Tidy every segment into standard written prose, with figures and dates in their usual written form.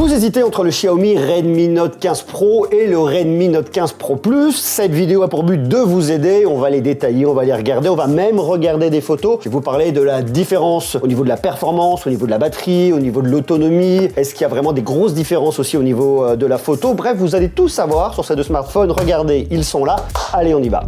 Vous hésitez entre le Xiaomi Redmi Note 15 Pro et le Redmi Note 15 Pro Plus. Cette vidéo a pour but de vous aider. On va les détailler, on va les regarder, on va même regarder des photos. Je vais vous parler de la différence au niveau de la performance, au niveau de la batterie, au niveau de l'autonomie. Est-ce qu'il y a vraiment des grosses différences aussi au niveau de la photo? Bref, vous allez tout savoir sur ces deux smartphones. Regardez, ils sont là. Allez, on y va.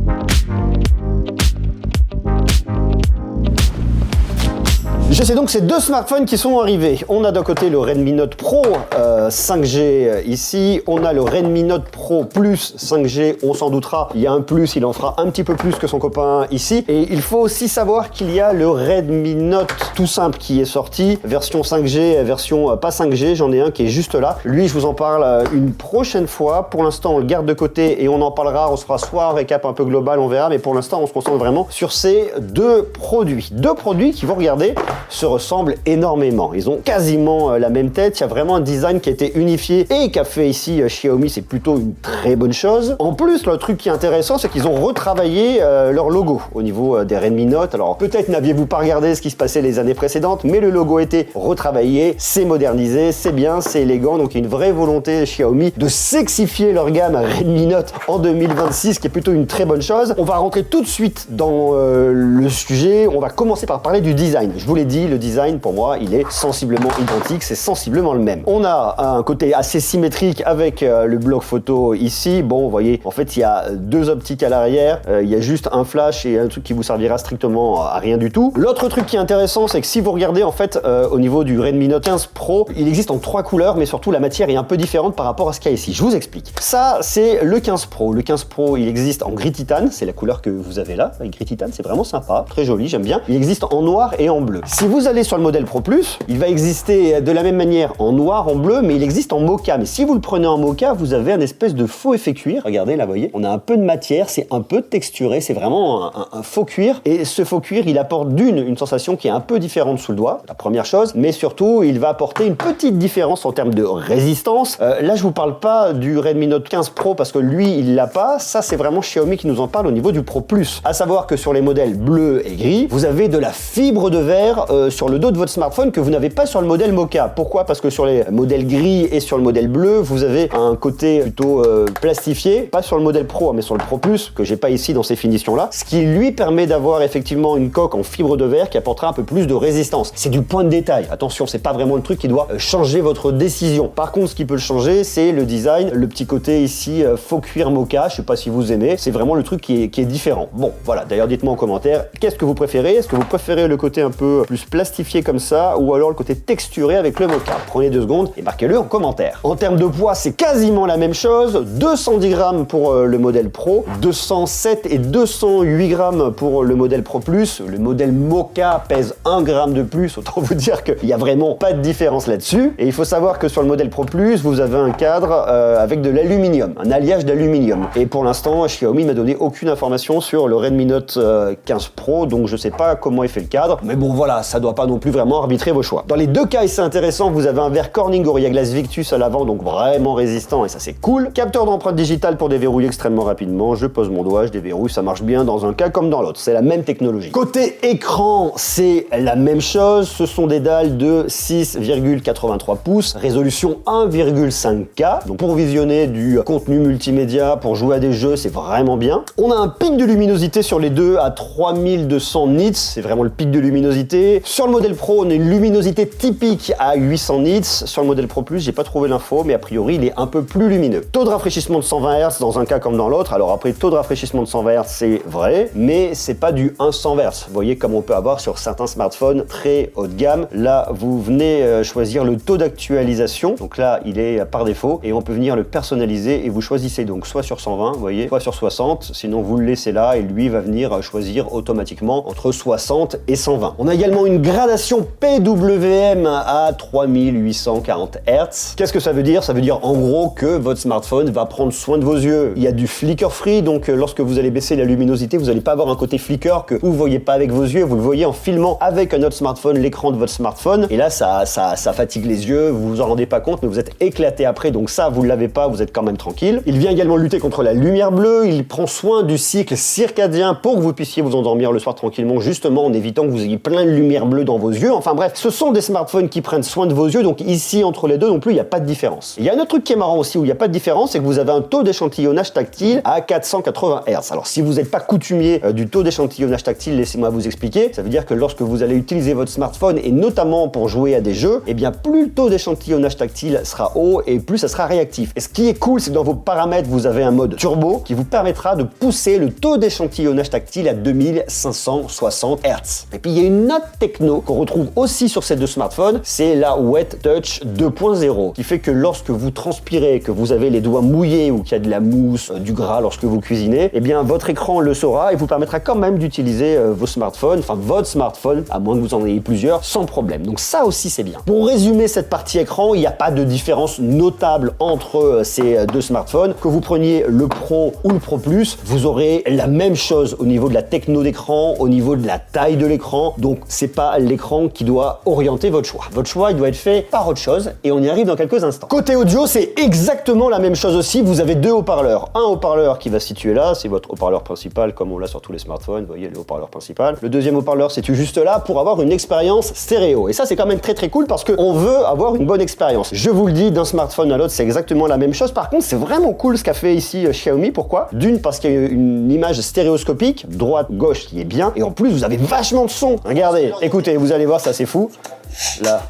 J'essaie donc ces deux smartphones qui sont arrivés. On a d'un côté le Redmi Note Pro 5G ici. On a le Redmi Note Pro Plus 5G. On s'en doutera. Il y a un plus, il en fera un petit peu plus que son copain ici. Et il faut aussi savoir qu'il y a le Redmi Note tout simple qui est sorti. Version 5G, version pas 5G. J'en ai un qui est juste là. Lui, je vous en parle une prochaine fois. Pour l'instant, on le garde de côté et on en parlera. On se fera soit un récap un peu global, on verra. Mais pour l'instant, on se concentre vraiment sur ces deux produits. Deux produits qui vont regarder se ressemblent énormément. Ils ont quasiment la même tête. Il y a vraiment un design qui a été unifié et qu'a fait ici Xiaomi. C'est plutôt une très bonne chose. En plus, le truc qui est intéressant, c'est qu'ils ont retravaillé leur logo au niveau des Redmi Note. Alors, peut-être n'aviez-vous pas regardé ce qui se passait les années précédentes, mais le logo a été retravaillé, c'est modernisé, c'est bien, c'est élégant. Donc, il y a une vraie volonté Xiaomi de sexifier leur gamme Redmi Note en 2026, qui est plutôt une très bonne chose. On va rentrer tout de suite dans le sujet. On va commencer par parler du design. Je vous l'ai dit, le design pour moi il est sensiblement identique, c'est sensiblement le même. On a un côté assez symétrique avec le bloc photo ici. Bon, vous voyez, en fait il y a deux optiques à l'arrière, il y a juste un flash et un truc qui vous servira strictement à rien du tout. L'autre truc qui est intéressant, c'est que si vous regardez en fait au niveau du Redmi Note 15 Pro, il existe en trois couleurs, mais surtout la matière est un peu différente par rapport à ce qu'il y a ici. Je vous explique. Ça c'est le 15 Pro. Le 15 Pro il existe en gris titane, c'est la couleur que vous avez là, avec gris titane, c'est vraiment sympa, très joli, j'aime bien. Il existe en noir et en bleu. Si vous allez sur le modèle Pro Plus, il va exister de la même manière en noir, en bleu, mais il existe en mocha. Mais si vous le prenez en mocha, vous avez un espèce de faux effet cuir. Regardez là, vous voyez, on a un peu de matière, c'est un peu texturé, c'est vraiment un faux cuir. Et ce faux cuir, il apporte une sensation qui est un peu différente sous le doigt, la première chose, mais surtout, il va apporter une petite différence en termes de résistance. Là, je vous parle pas du Redmi Note 15 Pro parce que lui, il l'a pas. Ça, c'est vraiment Xiaomi qui nous en parle au niveau du Pro Plus. À savoir que sur les modèles bleus et gris, vous avez de la fibre de verre sur le dos de votre smartphone que vous n'avez pas sur le modèle mocha. Pourquoi? Parce que sur les modèles gris et sur le modèle bleu, vous avez un côté plutôt plastifié, pas sur le modèle Pro, mais sur le Pro Plus, que j'ai pas ici dans ces finitions-là, ce qui lui permet d'avoir effectivement une coque en fibre de verre qui apportera un peu plus de résistance. C'est du point de détail. Attention, c'est pas vraiment le truc qui doit changer votre décision. Par contre, ce qui peut le changer, c'est le design, le petit côté ici faux cuir mocha. Je sais pas si vous aimez. C'est vraiment le truc qui est différent. Bon, voilà. D'ailleurs, dites-moi en commentaire, qu'est-ce que vous préférez? Est-ce que vous préférez le côté un peu plus plastifié comme ça, ou alors le côté texturé avec le mocha? Prenez 2 secondes et marquez-le en commentaire. En termes de poids, c'est quasiment la même chose. 210 grammes pour le modèle Pro, 207 et 208 grammes pour le modèle Pro Plus. Le modèle mocha pèse 1 gramme de plus. Autant vous dire qu'il n'y a vraiment pas de différence là-dessus. Et il faut savoir que sur le modèle Pro Plus, vous avez un cadre avec de l'aluminium, un alliage d'aluminium. Et pour l'instant, Xiaomi m'a donné aucune information sur le Redmi Note 15 Pro, donc je sais pas comment il fait le cadre. Mais bon, voilà, ça doit pas non plus vraiment arbitrer vos choix. Dans les deux cas, et c'est intéressant, vous avez un verre Corning Gorilla Glass Victus à l'avant, donc vraiment résistant, et ça c'est cool. Capteur d'empreinte digitale pour déverrouiller extrêmement rapidement. Je pose mon doigt, je déverrouille, ça marche bien dans un cas comme dans l'autre. C'est la même technologie. Côté écran, c'est la même chose. Ce sont des dalles de 6,83 pouces, résolution 1,5K. Donc pour visionner du contenu multimédia, pour jouer à des jeux, c'est vraiment bien. On a un pic de luminosité sur les deux à 3200 nits. C'est vraiment le pic de luminosité. Sur le modèle Pro, on a une luminosité typique à 800 nits. Sur le modèle Pro Plus, j'ai pas trouvé l'info, mais a priori, il est un peu plus lumineux. Taux de rafraîchissement de 120 Hz dans un cas comme dans l'autre. Alors après, taux de rafraîchissement de 120 Hz, c'est vrai, mais c'est pas du 100 Hz. Vous voyez comme on peut avoir sur certains smartphones très haut de gamme. Là, vous venez choisir le taux d'actualisation. Donc là, il est par défaut et on peut venir le personnaliser et vous choisissez donc soit sur 120, vous voyez, soit sur 60. Sinon, vous le laissez là et lui va venir choisir automatiquement entre 60 et 120. On a également une gradation PWM à 3840 Hz. Qu'est-ce que ça veut dire? Ça veut dire en gros que votre smartphone va prendre soin de vos yeux. Il y a du flicker free, donc lorsque vous allez baisser la luminosité, vous n'allez pas avoir un côté flicker que vous ne voyez pas avec vos yeux, vous le voyez en filmant avec un autre smartphone, l'écran de votre smartphone. Et là, ça fatigue les yeux, vous vous en rendez pas compte, mais vous êtes éclaté après, donc ça, vous ne l'avez pas, vous êtes quand même tranquille. Il vient également lutter contre la lumière bleue, il prend soin du cycle circadien pour que vous puissiez vous endormir le soir tranquillement, justement en évitant que vous ayez plein de lumière lumière bleue dans vos yeux. Enfin bref, ce sont des smartphones qui prennent soin de vos yeux, donc ici entre les deux non plus il n'y a pas de différence. Il y a un autre truc qui est marrant aussi où il n'y a pas de différence, c'est que vous avez un taux d'échantillonnage tactile à 480 Hz. Alors si vous n'êtes pas coutumier du taux d'échantillonnage tactile, laissez-moi vous expliquer. Ça veut dire que lorsque vous allez utiliser votre smartphone et notamment pour jouer à des jeux, eh bien plus le taux d'échantillonnage tactile sera haut et plus ça sera réactif. Et ce qui est cool, c'est que dans vos paramètres, vous avez un mode turbo qui vous permettra de pousser le taux d'échantillonnage tactile à 2560 Hz. Et puis il y a une autre techno qu'on retrouve aussi sur ces deux smartphones, c'est la Wet Touch 2.0, qui fait que lorsque vous transpirez, que vous avez les doigts mouillés ou qu'il y a de la mousse, du gras lorsque vous cuisinez, eh bien votre écran le saura et vous permettra quand même d'utiliser vos smartphones, enfin votre smartphone, à moins que vous en ayez plusieurs, sans problème. Donc ça aussi c'est bien. Pour résumer cette partie écran, il n'y a pas de différence notable entre ces deux smartphones. Que vous preniez le Pro ou le Pro Plus, vous aurez la même chose au niveau de la techno d'écran, au niveau de la taille de l'écran. Donc c'est pas l'écran qui doit orienter votre choix. Votre choix il doit être fait par autre chose et on y arrive dans quelques instants. Côté audio, c'est exactement la même chose aussi. Vous avez deux haut-parleurs. Un haut-parleur qui va se situer là, c'est votre haut-parleur principal comme on l'a sur tous les smartphones. Vous voyez le haut-parleur principal. Le deuxième haut-parleur c'est juste là pour avoir une expérience stéréo. Et ça c'est quand même très cool parce qu'on veut avoir une bonne expérience. Je vous le dis, d'un smartphone à l'autre c'est exactement la même chose. Par contre c'est vraiment cool ce qu'a fait ici Xiaomi. Pourquoi? D'une, parce qu'il y a une image stéréoscopique, droite-gauche qui est bien. Et en plus vous avez vachement de son. Regardez, écoutez, vous allez voir, ça c'est fou. Là,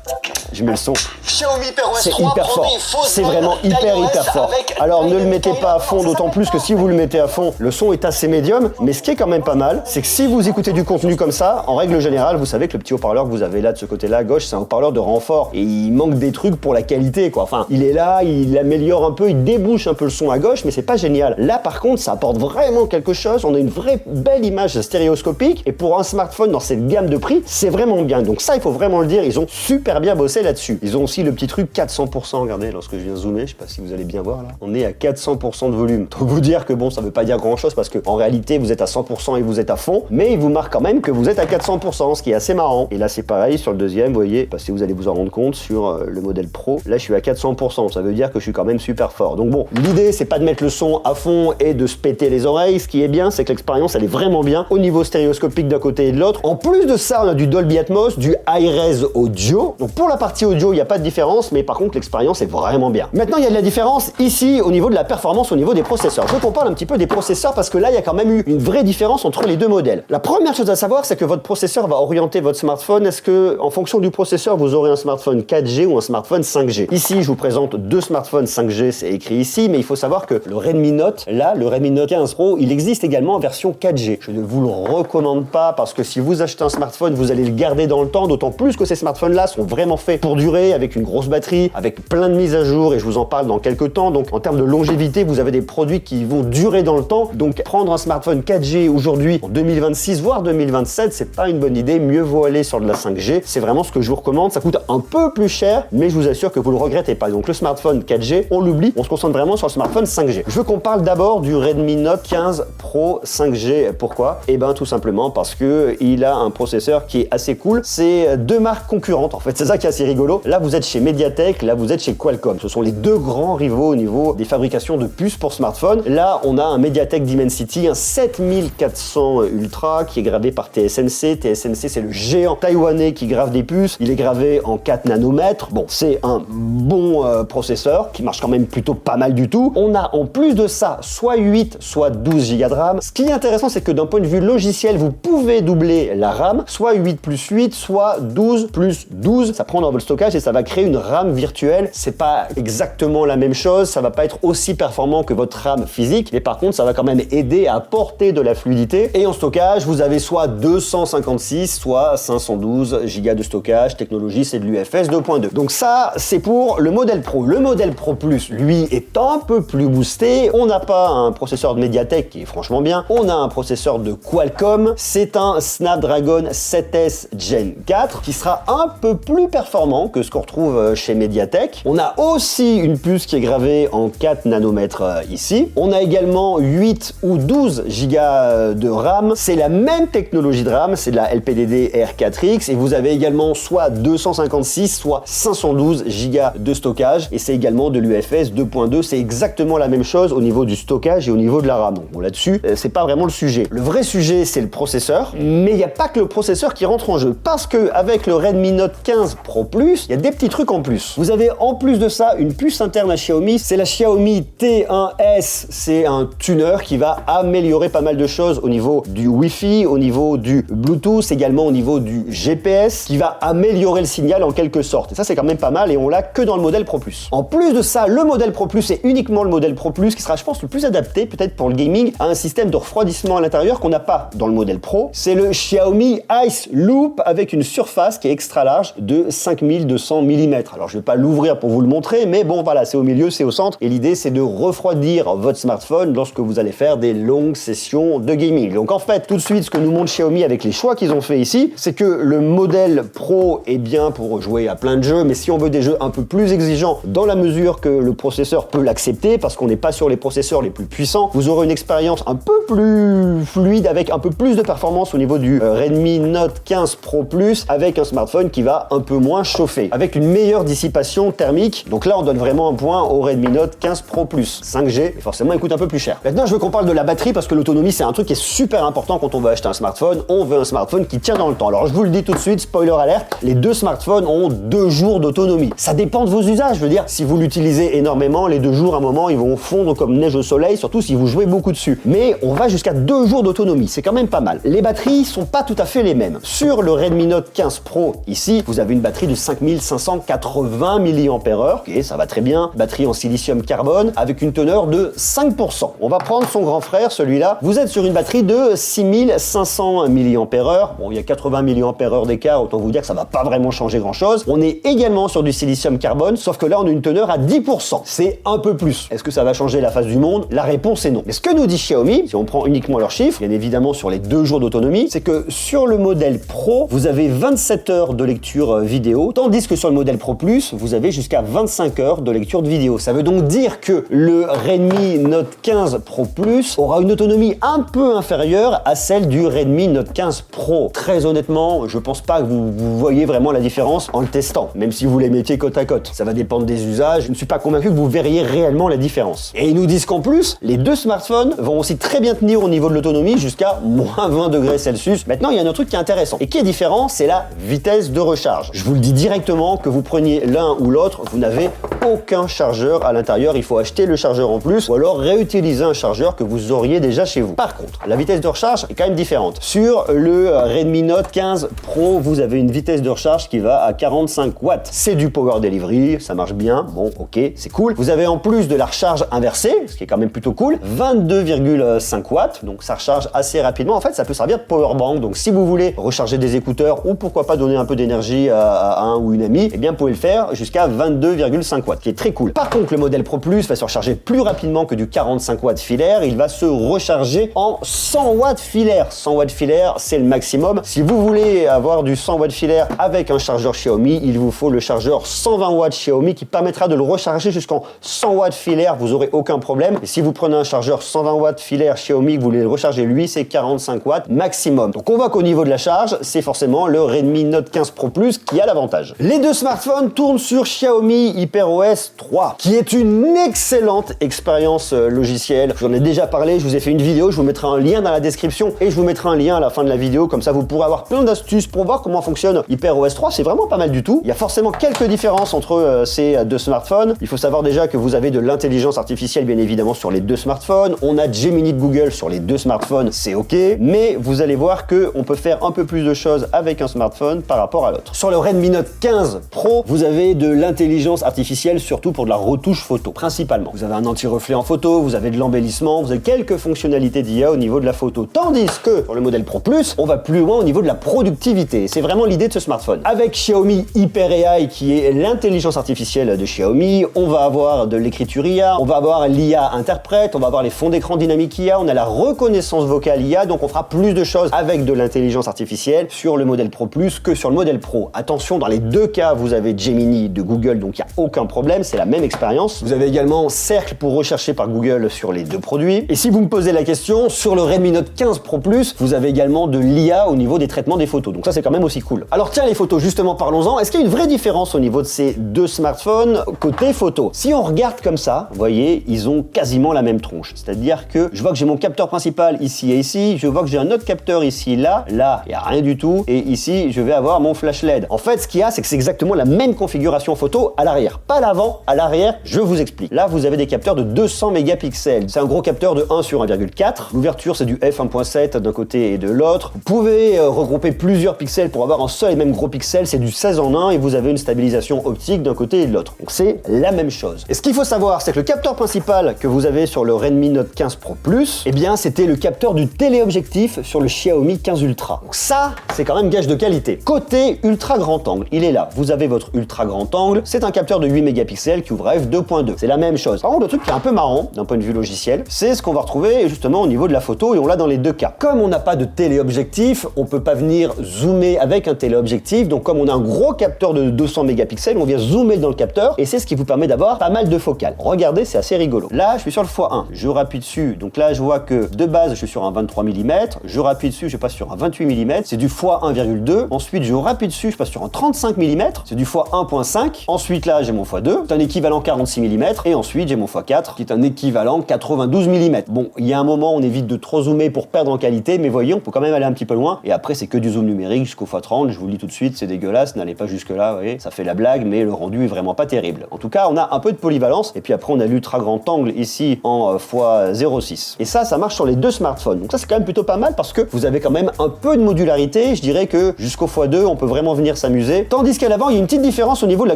je mets le son. C'est hyper fort. C'est vraiment hyper fort. Alors ne le mettez pas à fond, d'autant plus que si vous le mettez à fond, le son est assez médium. Mais ce qui est quand même pas mal, c'est que si vous écoutez du contenu comme ça, en règle générale, vous savez que le petit haut-parleur que vous avez là de ce côté-là à gauche, c'est un haut-parleur de renfort. Et il manque des trucs pour la qualité, quoi. Enfin, il est là, il améliore un peu, il débouche un peu le son à gauche, mais c'est pas génial. Là, par contre, ça apporte vraiment quelque chose. On a une vraie belle image stéréoscopique. Et pour un smartphone dans cette gamme de prix, c'est vraiment bien. Donc ça, il faut vraiment le dire. Ils ont super bien bossé là-dessus. Ils ont aussi le petit truc 400%, regardez, lorsque je viens zoomer, je sais pas si vous allez bien voir là, on est à 400% de volume. Donc vous dire que bon, ça veut pas dire grand chose parce que en réalité, vous êtes à 100% et vous êtes à fond, mais il vous marque quand même que vous êtes à 400%, ce qui est assez marrant. Et là, c'est pareil sur le deuxième, vous voyez, parce que vous allez vous en rendre compte sur le modèle Pro, là, je suis à 400%, ça veut dire que je suis quand même super fort. Donc bon, l'idée, c'est pas de mettre le son à fond et de se péter les oreilles. Ce qui est bien, c'est que l'expérience, elle est vraiment bien au niveau stéréoscopique d'un côté et de l'autre. En plus de ça, on a du Dolby Atmos, du Hi-Res audio. Donc pour la partie audio, il n'y a pas de différence, mais par contre l'expérience est vraiment bien. Maintenant, il y a de la différence ici au niveau de la performance, au niveau des processeurs. Je veux qu'on parle un petit peu des processeurs parce que là, il y a quand même eu une vraie différence entre les deux modèles. La première chose à savoir, c'est que votre processeur va orienter votre smartphone. Est-ce que, en fonction du processeur, vous aurez un smartphone 4G ou un smartphone 5G? Ici, je vous présente deux smartphones 5G, c'est écrit ici, mais il faut savoir que le Redmi Note, là, le Redmi Note 15 Pro, il existe également en version 4G. Je ne vous le recommande pas parce que si vous achetez un smartphone, vous allez le garder dans le temps, d'autant plus que ces smartphones-là sont vraiment faits pour durer, avec une grosse batterie, avec plein de mises à jour, et je vous en parle dans quelques temps. Donc en termes de longévité, vous avez des produits qui vont durer dans le temps. Donc prendre un smartphone 4G aujourd'hui, en 2026, voire 2027, c'est pas une bonne idée. Mieux vaut aller sur de la 5G. C'est vraiment ce que je vous recommande. Ça coûte un peu plus cher, mais je vous assure que vous le regrettez pas. Donc le smartphone 4G, on l'oublie. On se concentre vraiment sur le smartphone 5G. Je veux qu'on parle d'abord du Redmi Note 15 Pro 5G. Pourquoi? Eh ben tout simplement parce que il a un processeur qui est assez cool. C'est deux marques concurrentes en fait. C'est ça qui est assez rigolo. Là, vous êtes chez MediaTek, là, vous êtes chez Qualcomm. Ce sont les deux grands rivaux au niveau des fabrications de puces pour smartphones. Là, on a un MediaTek Dimensity, un 7400 Ultra qui est gravé par TSMC. TSMC, c'est le géant taïwanais qui grave des puces. Il est gravé en 4 nanomètres. Bon, c'est un bon processeur qui marche quand même plutôt pas mal du tout. On a en plus de ça, soit 8, soit 12 Go de RAM. Ce qui est intéressant, c'est que d'un point de vue logiciel, vous pouvez doubler la RAM, soit 8 plus 8, soit 12 plus 12. Ça prend dans votre stockage et ça va créer une RAM virtuelle. C'est pas exactement la même chose, ça va pas être aussi performant que votre RAM physique, mais par contre ça va quand même aider à apporter de la fluidité. Et en stockage, vous avez soit 256, soit 512 Go de stockage. Technologie, c'est de l'UFS 2.2. Donc ça, c'est pour le modèle Pro. Le modèle Pro Plus, lui, est un peu plus boosté. On n'a pas un processeur de MediaTek qui est franchement bien. On a un processeur de Qualcomm. C'est un Snapdragon 7S Gen 4 qui sera un peu plus performant que ce qu'on retrouve chez Mediatek. On a aussi une puce qui est gravée en 4 nanomètres ici. On a également 8 ou 12 Go de RAM. C'est la même technologie de RAM, c'est de la LPDDR4X et vous avez également soit 256, soit 512 Go de stockage et c'est également de l'UFS 2.2. C'est exactement la même chose au niveau du stockage et au niveau de la RAM. Donc bon, là-dessus, c'est pas vraiment le sujet. Le vrai sujet, c'est le processeur, mais il n'y a pas que le processeur qui rentre en jeu parce que avec le Redmi Note 15 Pro Plus, il y a des petits trucs en plus. Vous avez en plus de ça une puce interne à Xiaomi, c'est la Xiaomi T1S. C'est un tuner qui va améliorer pas mal de choses au niveau du Wi-Fi, au niveau du Bluetooth, également au niveau du GPS, qui va améliorer le signal en quelque sorte. Et ça, c'est quand même pas mal et on l'a que dans le modèle Pro Plus. En plus de ça, le modèle Pro Plus est uniquement le modèle Pro Plus qui sera, je pense, le plus adapté peut-être pour le gaming à un système de refroidissement à l'intérieur qu'on n'a pas dans le modèle Pro. C'est le Xiaomi Ice Loop avec une surface qui est extra large de 5200 mm. Alors, je vais pas l'ouvrir pour vous le montrer, mais bon, voilà, c'est au milieu, c'est au centre et l'idée, c'est de refroidir votre smartphone lorsque vous allez faire des longues sessions de gaming. Donc en fait, tout de suite, ce que nous montre Xiaomi avec les choix qu'ils ont fait ici, c'est que le modèle Pro est bien pour jouer à plein de jeux, mais si on veut des jeux un peu plus exigeants dans la mesure que le processeur peut l'accepter, parce qu'on n'est pas sur les processeurs les plus puissants, vous aurez une expérience un peu plus fluide avec un peu plus de performance au niveau du Redmi Note 15 Pro Plus avec un smartphone qui va un peu moins chauffer, avec une meilleure dissipation thermique. Donc là, on donne vraiment un point au Redmi Note 15 Pro Plus. 5G, et forcément, il coûte un peu plus cher. Maintenant, je veux qu'on parle de la batterie parce que l'autonomie, c'est un truc qui est super important quand on veut acheter un smartphone. On veut un smartphone qui tient dans le temps. Alors, je vous le dis tout de suite, spoiler alert, les deux smartphones ont 2 jours d'autonomie. Ça dépend de vos usages. Je veux dire, si vous l'utilisez énormément, les 2 jours, à un moment, ils vont fondre comme neige au soleil, surtout si vous jouez beaucoup dessus. Mais on va jusqu'à 2 jours d'autonomie. C'est quand même pas mal. Les batteries sont pas tout à fait les mêmes. Sur le Redmi Note 15 Pro, ici, vous avez une batterie de 5580 mAh. Ok, ça va très bien. Batterie en silicium carbone avec une teneur de 5%. On va prendre son grand frère, celui-là. Vous êtes sur une batterie de 6500 mAh. Bon, il y a 80 mAh d'écart, autant vous dire que ça va pas vraiment changer grand-chose. On est également sur du silicium carbone, sauf que là, on a une teneur à 10%. C'est un peu plus. Est-ce que ça va changer la face du monde? La réponse est non. Mais ce que nous dit Xiaomi, si on prend uniquement leurs chiffres, bien évidemment sur les 2 jours d'autonomie, c'est que sur le modèle Pro, vous avez 27 heures de lecture vidéo, tandis que sur le modèle Pro Plus, vous avez jusqu'à 25 heures de lecture de vidéo. Ça veut donc dire que le Redmi Note 15 Pro Plus aura une autonomie un peu inférieure à celle du Redmi Note 15 Pro. Très honnêtement, je pense pas que vous voyez vraiment la différence en le testant, même si vous les mettiez côte à côte. Ça va dépendre des usages. Je ne suis pas convaincu que vous verriez réellement la différence. Et ils nous disent qu'en plus, les deux smartphones vont aussi très bien tenir au niveau de l'autonomie jusqu'à moins 20 degrés Celsius. Maintenant, il y a un autre truc qui est intéressant et qui est différent, c'est la vitesse de recharge. Je vous le dis directement, que vous preniez l'un ou l'autre, vous n'avez aucun chargeur à l'intérieur. Il faut acheter le chargeur en plus ou alors réutiliser un chargeur que vous auriez déjà chez vous. Par contre, la vitesse de recharge est quand même différente. Sur le Redmi Note 15 Pro, vous avez une vitesse de recharge qui va à 45 watts. C'est du power delivery, ça marche bien. Bon, ok, c'est cool. Vous avez en plus de la recharge inversée, ce qui est quand même plutôt cool, 22,5 watts. Donc ça recharge assez rapidement. En fait, ça peut servir de power bank. Donc si vous voulez recharger des écouteurs ou pourquoi pas donner un peu d'énergie à un ou une amie, eh bien vous pouvez le faire jusqu'à 22,5 watts, qui est très cool. Par contre, le modèle Pro Plus va se recharger plus rapidement que du 45 watts filaire. Il va se recharger en 100 watts filaire. 100 watts filaire, c'est le maximum. Si vous voulez avoir du 100 watts filaire avec un chargeur Xiaomi, il vous faut le chargeur 120 watts Xiaomi qui permettra de le recharger jusqu'en 100 watts filaire. Vous aurez aucun problème. Et si vous prenez un chargeur 120 watts filaire Xiaomi, que vous voulez le recharger lui, c'est 45 watts maximum. Donc on voit qu'au niveau de la charge, c'est forcément le Redmi Note 15 Pro Plus qui a l'avantage. Les deux smartphones tournent sur Xiaomi HyperOS 3, qui est une excellente expérience logicielle. J'en ai déjà parlé, je vous ai fait une vidéo, je vous mettrai un lien dans la description et je vous mettrai un lien à la fin de la vidéo, comme ça vous pourrez avoir plein d'astuces pour voir comment fonctionne HyperOS 3. C'est vraiment pas mal du tout. Il y a forcément quelques différences entre ces deux smartphones. Il faut savoir déjà que vous avez de l'intelligence artificielle bien évidemment sur les deux smartphones. On a Gemini de Google sur les deux smartphones, c'est ok, mais vous allez voir que on peut faire un peu plus de choses avec un smartphone par rapport à l'autre. Sur le Redmi Note 15 Pro, vous avez de l'intelligence artificielle surtout pour de la retouche photo, principalement. Vous avez un anti-reflet en photo, vous avez de l'embellissement, vous avez quelques fonctionnalités d'IA au niveau de la photo. Tandis que sur le modèle Pro Plus, on va plus loin au niveau de la productivité. C'est vraiment l'idée de ce smartphone. Avec Xiaomi Hyper AI, qui est l'intelligence artificielle de Xiaomi, on va avoir de l'écriture IA, on va avoir l'IA interprète, on va avoir les fonds d'écran dynamique IA, on a la reconnaissance vocale IA, donc on fera plus de choses avec de l'intelligence artificielle sur le modèle Pro Plus que sur le modèle modèle Pro, attention, dans les deux cas, vous avez Gemini de Google, donc il n'y a aucun problème, c'est la même expérience. Vous avez également Cercle pour rechercher par Google sur les deux produits. Et si vous me posez la question, sur le Redmi Note 15 Pro Plus, vous avez également de l'IA au niveau des traitements des photos. Donc ça, c'est quand même aussi cool. Alors tiens, les photos, justement, parlons-en. Est-ce qu'il y a une vraie différence au niveau de ces deux smartphones côté photo? Si on regarde comme ça, vous voyez, ils ont quasiment la même tronche. C'est-à-dire que je vois que j'ai mon capteur principal ici et ici, je vois que j'ai un autre capteur ici, là, il n'y a rien du tout, et ici, je vais avoir mon flash LED. En fait, ce qu'il y a, c'est que c'est exactement la même configuration photo à l'arrière. Pas l'avant, à l'arrière, je vous explique. Là, vous avez des capteurs de 200 mégapixels. C'est un gros capteur de 1 sur 1,4. L'ouverture, c'est du f1.7 d'un côté et de l'autre. Vous pouvez regrouper plusieurs pixels pour avoir un seul et même gros pixel, c'est du 16 en 1 et vous avez une stabilisation optique d'un côté et de l'autre. Donc c'est la même chose. Et ce qu'il faut savoir, c'est que le capteur principal que vous avez sur le Redmi Note 15 Pro Plus, eh bien, c'était le capteur du téléobjectif sur le Xiaomi 15 Ultra. Donc ça, c'est quand même gage de qualité. Côté ultra grand angle, il est là. Vous avez votre ultra grand angle, c'est un capteur de 8 mégapixels qui ouvre à f2.2. C'est la même chose. Par contre, le truc qui est un peu marrant d'un point de vue logiciel, c'est ce qu'on va retrouver justement au niveau de la photo et on l'a dans les deux cas. Comme on n'a pas de téléobjectif, on peut pas venir zoomer avec un téléobjectif. Donc comme on a un gros capteur de 200 mégapixels, on vient zoomer dans le capteur et c'est ce qui vous permet d'avoir pas mal de focales. Regardez, c'est assez rigolo. Là, je suis sur le x1. Je rappuie dessus. Donc là, je vois que de base, je suis sur un 23 mm. Je rappuie dessus, je passe sur un 28 mm. C'est du x1,2. Ensuite, je rappuie dessus, je passe sur un 35 mm. C'est du x1.5. Ensuite, là, j'ai mon x2. C'est un équivalent 46 mm. Et ensuite, j'ai mon x4 qui est un équivalent 92 mm. Bon, il y a un moment, on évite de trop zoomer pour perdre en qualité, mais voyez, on peut quand même aller un petit peu loin. Et après, c'est que du zoom numérique jusqu'au x30. Je vous le dis tout de suite, c'est dégueulasse. N'allez pas jusque-là, vous voyez. Ça fait la blague, mais le rendu est vraiment pas terrible. En tout cas, on a un peu de polyvalence. Et puis après, on a l'ultra grand angle ici en x0.6. Et ça marche sur les deux smartphones. Donc ça, c'est quand même plutôt pas mal parce que vous avez quand même un peu de modularité. Je dirais que jusqu'au x2, on peut vraiment venir s'amuser. Tandis qu'à l'avant, il y a une petite différence au niveau de la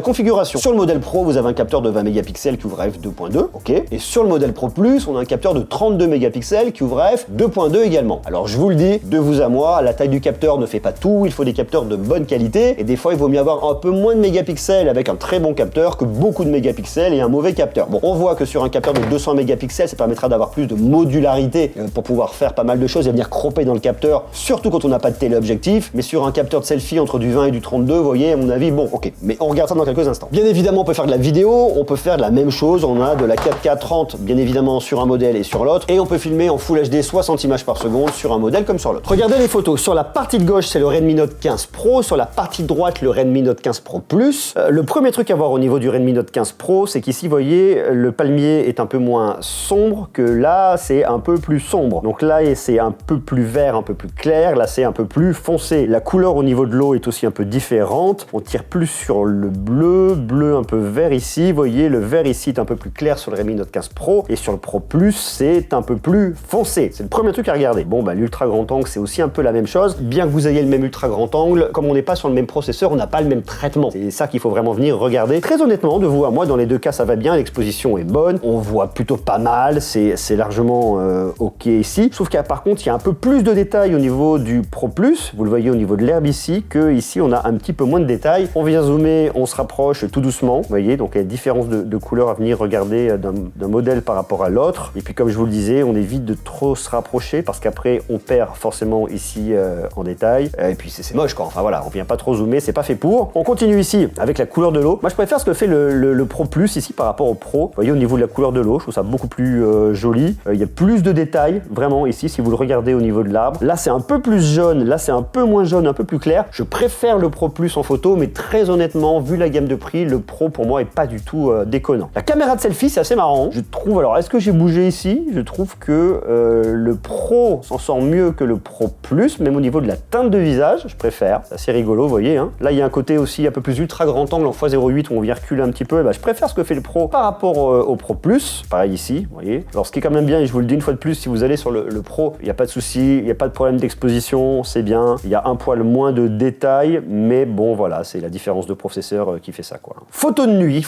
configuration. Sur le modèle Pro, vous avez un capteur de 20 mégapixels qui ouvre à f2.2. Ok. Et sur le modèle Pro Plus, on a un capteur de 32 mégapixels qui ouvre à f2.2 également. Alors je vous le dis, de vous à moi, la taille du capteur ne fait pas tout. Il faut des capteurs de bonne qualité. Et des fois, il vaut mieux avoir un peu moins de mégapixels avec un très bon capteur que beaucoup de mégapixels et un mauvais capteur. Bon, on voit que sur un capteur de 200 mégapixels, ça permettra d'avoir plus de modularité pour pouvoir faire pas mal de choses et venir cropper dans le capteur, surtout quand on n'a pas de téléobjectif. Mais sur un capteur de selfie entre du 20 et du 32, vous voyez, à mon avis, bon, ok. Mais on regarde ça dans quelques instants. Bien évidemment, on peut faire de la vidéo, on peut faire de la même chose. On a de la 4K 30, bien évidemment, sur un modèle et sur l'autre. Et on peut filmer en Full HD 60 images par seconde sur un modèle comme sur l'autre. Regardez les photos. Sur la partie de gauche, c'est le Redmi Note 15 Pro. Sur la partie de droite, le Redmi Note 15 Pro Plus. Le premier truc à voir au niveau du Redmi Note 15 Pro, c'est qu'ici, vous voyez, le palmier est un peu moins sombre que là, c'est un peu plus sombre. Donc là, c'est un peu plus vert, un peu plus clair. Là, c'est un peu plus foncé. La couleur au niveau de l'eau est aussi un peu différente. On tire plus sur le bleu un peu vert ici. Vous voyez, le vert ici est un peu plus clair sur le Redmi Note 15 Pro. Et sur le Pro Plus, c'est un peu plus foncé. C'est le premier truc à regarder. Bon, bah, l'ultra grand angle, c'est aussi un peu la même chose. Bien que vous ayez le même ultra grand angle, comme on n'est pas sur le même processeur, on n'a pas le même traitement. C'est ça qu'il faut vraiment venir regarder. Très honnêtement, de vous à moi, dans les deux cas, ça va bien. L'exposition est bonne. On voit plutôt pas mal. C'est largement ok ici. Sauf qu'il y a par contre, il y a un peu plus de détails au niveau du Pro Plus. Vous le voyez au niveau de l'herbe ici, que ici, on a un petit peu moins de détails. On vient zoomer, on se rapproche tout doucement. Vous voyez, donc il y a une différence de couleur à venir regarder d'un modèle par rapport à l'autre. Et puis, comme je vous le disais, on évite de trop se rapprocher parce qu'après, on perd forcément ici en détail. Et puis, c'est moche, quoi. Enfin, voilà, on vient pas trop zoomer, c'est pas fait pour. On continue ici avec la couleur de l'eau. Moi, je préfère ce que fait le Pro Plus ici par rapport au Pro. Vous voyez, au niveau de la couleur de l'eau, je trouve ça beaucoup plus joli. Il y a plus de détails, vraiment, ici, si vous le regardez au niveau de l'arbre. Là, c'est un peu plus jaune. Là, c'est un peu moins jaune, un peu plus clair. Je préfère le Pro Plus en photo, mais très honnêtement, vu la gamme de prix, le Pro, pour moi, est pas du tout déconnant. La caméra de selfie, c'est assez marrant. Je trouve, alors, est-ce que j'ai bougé ici? Je trouve que le Pro s'en sort mieux que le Pro Plus, même au niveau de la teinte de visage, je préfère. C'est assez rigolo, vous voyez. Hein. Là, il y a un côté aussi un peu plus ultra grand angle en x0.8 où on vient reculer un petit peu. Et bah, je préfère ce que fait le Pro par rapport au Pro Plus. Pareil ici, vous voyez. Alors, ce qui est quand même bien, et je vous le dis une fois de plus, si vous allez sur le Pro, il n'y a pas de souci, il n'y a pas de problème d'exposition, c'est bien. Il y a un poil moins de détails, mais bon, voilà, c'est la différence de processeur qui fait ça, quoi. Photo de nuit,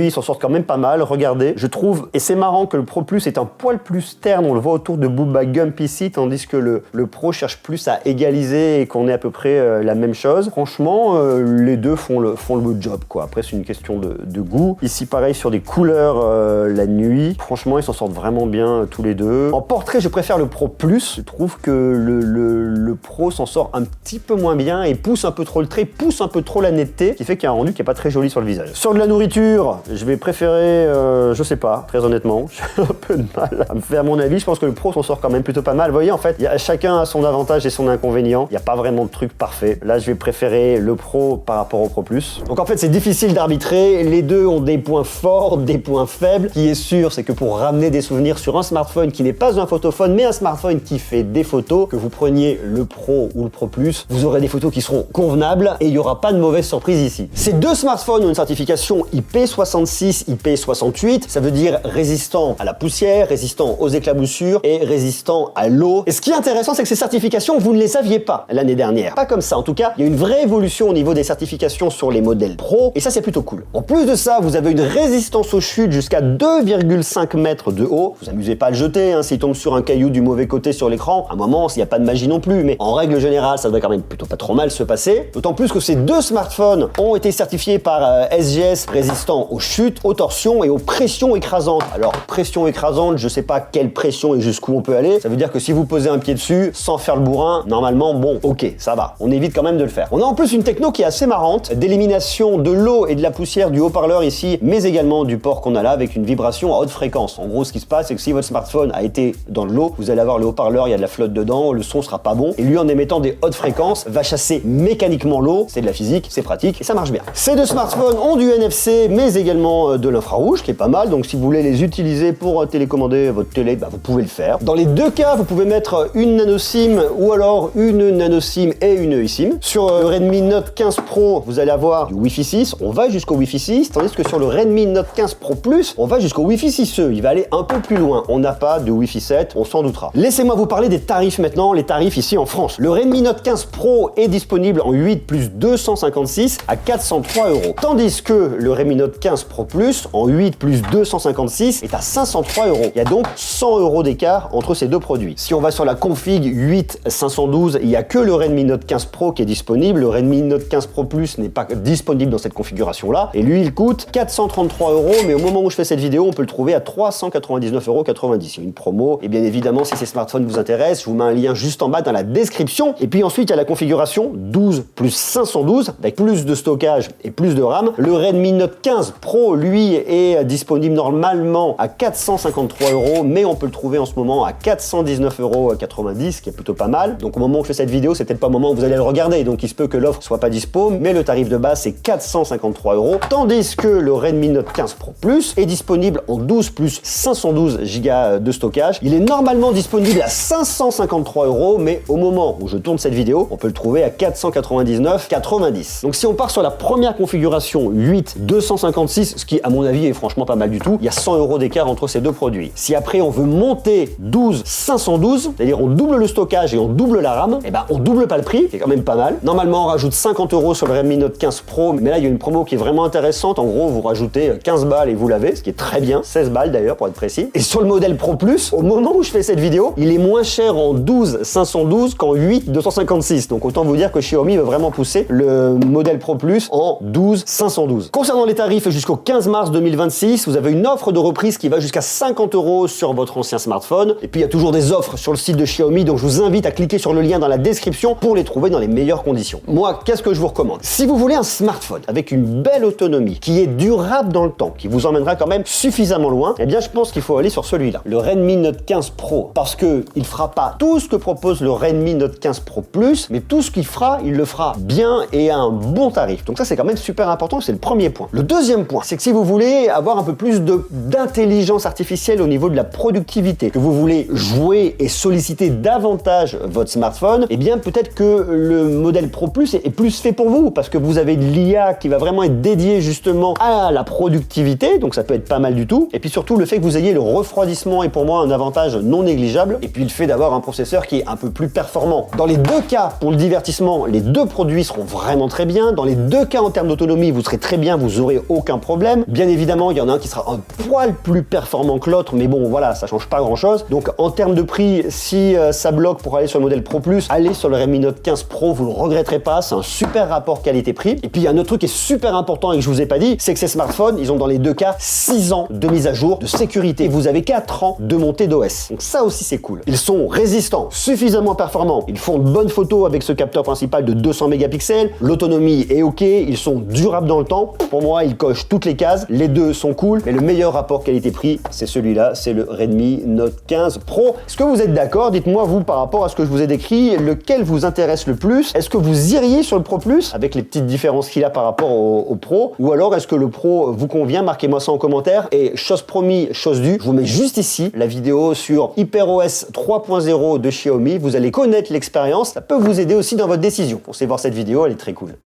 ils s'en sortent quand même pas mal. Regardez, je trouve, et c'est marrant que le Pro Plus est un poil plus terne, on le voit autour de Booba Gump ici, tandis que le Pro cherche plus à égaliser et qu'on est à peu près la même chose. Franchement, les deux font le job, quoi. Après, c'est une question de goût. Ici, pareil, sur des couleurs la nuit. Franchement, ils s'en sortent vraiment bien tous les deux. En portrait, je préfère le Pro Plus. Je trouve que le Pro s'en sort un petit peu moins bien et pousse un peu trop le trait, pousse un peu trop la netteté, qui fait qu'il y a un rendu qui est pas très joli sur le visage. Sur de la nourriture, je vais préférer, je sais pas, très honnêtement, j'ai un peu de mal à me faire mon avis. Je pense que le Pro s'en sort quand même plutôt pas mal. Vous voyez, en fait, chacun a son avantage et son inconvénient. Il n'y a pas vraiment de truc parfait. Là, je vais préférer le Pro par rapport au Pro Plus. Donc en fait, c'est difficile d'arbitrer. Les deux ont des points forts, des points faibles. Ce qui est sûr, c'est que pour ramener des souvenirs sur un smartphone qui n'est pas un photophone, mais un smartphone qui fait des photos, que vous preniez le Pro ou le Pro Plus, vous aurez des photos qui seront convenables et il n'y aura pas de mauvaise surprise ici. Ces deux smartphones ont une certification IP66, IP68. Ça veut dire résistant à la poussière, résistant aux éclaboussures et résistant à l'eau. Et ce qui est intéressant, c'est que ces certifications, vous ne les aviez pas l'année dernière. Pas comme ça. En tout cas, il y a une vraie évolution au niveau des certifications sur les modèles Pro et ça, c'est plutôt cool. En plus de ça, vous avez une résistance aux chutes jusqu'à 2,5 mètres de haut. Vous amusez pas à le jeter, hein, s'il tombe sur un caillou du mauvais côté sur l'écran. À un moment, il n'y a pas de magie non plus, mais en règle générale, ça devrait quand même plutôt pas trop mal se passer. D'autant plus que ces deux smartphones ont été certifiés par SGS, résistants aux chutes, aux torsions et aux pressions écrasantes. Alors, pression écrasante, je sais pas quelle pression et jusqu'où on peut aller. Ça veut dire que si vous posez un pied dessus, sans faire le bourrin, normalement, bon, ok, ça va. On évite quand même de le faire. On a en plus une techno qui est assez marrante, d'élimination de l'eau et de la poussière du haut-parleur ici, mais également du port qu'on a là avec une vibration à haute fréquence. En gros, ce qui se passe, c'est que si votre smartphone a été dans de l'eau, vous allez avoir le haut-parleur, il y a de la flotte dedans, le son sera pas bon, et lui, en émettant des hautes fréquences, va chasser mécaniquement l'eau. C'est de la physique, c'est pratique et ça marche bien. Ces deux smartphones ont du NFC, mais également de l'infrarouge, qui est pas mal. Donc, si vous voulez les utiliser pour télécommander votre télé, bah, vous pouvez le faire. Dans les deux cas, vous pouvez mettre une nano SIM ou alors une nano SIM et une eSIM. Sur le Redmi Note 15 Pro, vous allez avoir du Wi-Fi 6. On va jusqu'au Wi-Fi 6, tandis que sur le Redmi Note 15 Pro Plus, on va jusqu'au Wi-Fi 6E. Il va aller un peu plus loin. On n'a pas de Wi-Fi 7, on s'en doutera. Laissez-moi vous parler des tarifs maintenant, les tarifs ici en France. Le Redmi Note 15 Pro est disponible en 8 plus 256 à 403 €. Tandis que le Redmi Note 15 Pro Plus en 8 plus 256 est à 503 €. Il y a donc 100 € d'écart entre ces deux produits. Si on va sur la config 8 512, il n'y a que le Redmi Note 15 Pro qui est disponible. Le Redmi Note 15 Pro Plus n'est pas disponible dans cette configuration-là. Et lui, il coûte 433 €, mais au moment où je fais cette vidéo, on peut le trouver à 399,90 €. Il y a une promo. Et bien évidemment, si ces smartphones vous intéressent, je vous mets un lien juste en bas dans la description. Et puis ensuite, il y a la configuration 12 plus 512 avec plus de stockage et plus de RAM. Le Redmi Note 15 Pro, lui, est disponible normalement à 453 €, mais on peut le trouver en ce moment à 419,90 €, ce qui est plutôt pas mal. Donc au moment où je fais cette vidéo, c'est peut-être pas le moment où vous allez le regarder, donc il se peut que l'offre soit pas dispo, mais le tarif de base c'est 453 €, tandis que le Redmi Note 15 Pro Plus est disponible en 12 plus 512 Go de stockage. Il est normalement disponible à 553 €, mais au moment où je tourne cette vidéo, on peut le trouver à 499,90 €. Donc si on part sur la première configuration 8 256, ce qui à mon avis est franchement pas mal du tout, il y a 100 € d'écart entre ces deux produits. Si après on veut monter 12 512, c'est-à-dire on double le stockage et on double la RAM, et ben on double pas le prix, qui est quand même pas mal. Normalement on rajoute 50 € sur le Redmi Note 15 Pro, mais là il y a une promo qui est vraiment intéressante. En gros, vous rajoutez 15 balles et vous l'avez, ce qui est très bien, 16 balles d'ailleurs pour être précis. Et sur le modèle Pro Plus, au moment où je fais cette vidéo, il est moins cher en 12 512 qu'en 8 256. Donc autant vous dire que Xiaomi veut vraiment pousser le modèle Pro Plus en 12 512. Concernant les tarifs, jusqu'au 15 mars 2026, vous avez une offre de reprise qui va jusqu'à 50 € sur votre ancien smartphone. Et puis il y a toujours des offres sur le site de Xiaomi, donc je vous invite à cliquer sur le lien dans la description pour les trouver dans les meilleures conditions. Moi, qu'est-ce que je vous recommande? Si vous voulez un smartphone avec une belle autonomie, qui est durable dans le temps, qui vous emmènera quand même suffisamment loin, eh bien je pense qu'il faut aller sur celui-là, le Redmi Note 15 Pro, parce que il fera pas tout ce que propose le Redmi Note 15 Pro Plus, mais tout ce qu'il fera, il le fera bien et à un bon tarif. Donc ça c'est quand même super important, c'est le premier point. Le deuxième point, c'est que si vous voulez avoir un peu plus d'intelligence artificielle au niveau de la productivité, que vous voulez jouer et solliciter davantage votre smartphone, eh bien peut-être que le modèle Pro Plus est plus fait pour vous, parce que vous avez de l'IA qui va vraiment être dédiée justement à la productivité, donc ça peut être pas mal du tout. Et puis surtout le fait que vous ayez le refroidissement est pour moi un avantage non négligeable, et puis le fait d'avoir un processeur qui est un peu plus performant. Dans les deux cas, pour le divertissement, les deux produits seront vraiment très bien. Dans les deux cas en termes d'autonomie, vous serez très bien, vous aurez aucun problème. Bien évidemment, il y en a un qui sera un poil plus performant que l'autre, mais bon voilà, ça change pas grand chose. Donc en termes de prix, si ça bloque pour aller sur le modèle Pro Plus, allez sur le Redmi Note 15 Pro, vous le regretterez pas, c'est un super rapport qualité-prix. Et puis il y a un autre truc qui est super important et que je vous ai pas dit, c'est que ces smartphones, ils ont dans les deux cas 6 ans de mise à jour de sécurité. Et vous avez 4 ans de montée d'OS. Donc ça aussi c'est cool. Ils sont résistants, suffisamment performants, ils font de bonnes photos avec ce capteur principal de 200 mégapixels, l'autonomie est ok, ils sont durables dans le temps. Pour moi, ils cochent toutes les cases, les deux sont cool, mais le meilleur rapport qualité-prix, c'est celui-là, c'est le Redmi Note 15 Pro. Est-ce que vous êtes d'accord? Dites-moi, vous, par rapport à ce que je vous ai décrit, lequel vous intéresse le plus? Est-ce que vous iriez sur le Pro Plus, avec les petites différences qu'il a par rapport au Pro? Ou alors, est-ce que le Pro vous convient? Marquez-moi ça en commentaire. Et chose promis, chose due, je vous mets juste ici la vidéo sur HyperOS 3.0 de Xiaomi. Vous allez connaître l'expérience, ça peut vous aider aussi dans votre décision. Foncez voir cette vidéo, elle est très cool.